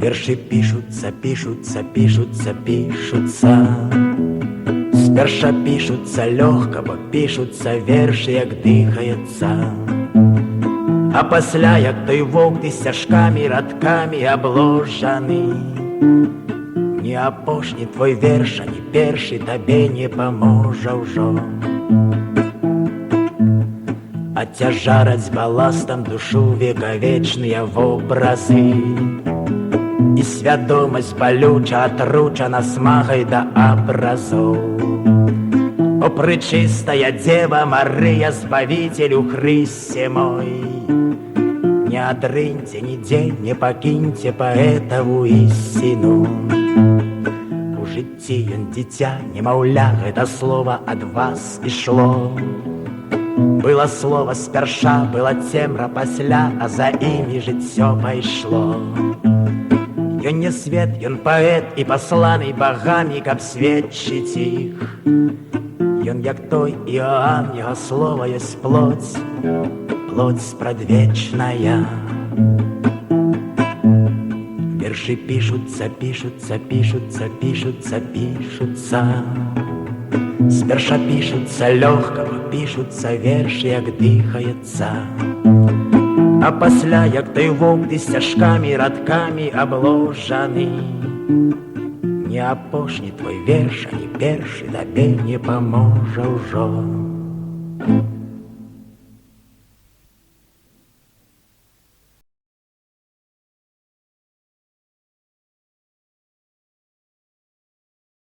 Верши пишутся, пишутся, пишутся, пишутся. Сперша пишутся легко, бо пишутся верши, як дихається. А пасля, як той вовк тисячками, радками обложений. Ні апошні твой верш, ані перший табе не поможа ўжо. Оттяжарать балластом душу вековечные вобразы. И свядомость болюча отручана смагой до образов. О, пречистая Дева Мария, Збавителю Христе мой, не отрыньте ни день, не покиньте поэтову истину. У житті ён дитя, немаўля, это слово от вас ішло. Было слово сперша, было цемра пасля, а за імі жыццё пайшло. Ён не свет, ён паэт і пасланы богамі, каб сведчыць іх. Ён як той Іоанн, яго слова ёсць плоть, плоть спрадвечная. Верши пишутся, пишутся, пишутся, пишутся, пишутся. Сперша пишутся легко, пишутся верши, як дыхаецца. А пасля, як той вовк тысячками, радками обложены. Не апошні твой верш, ані першы табе не поможа ўжо.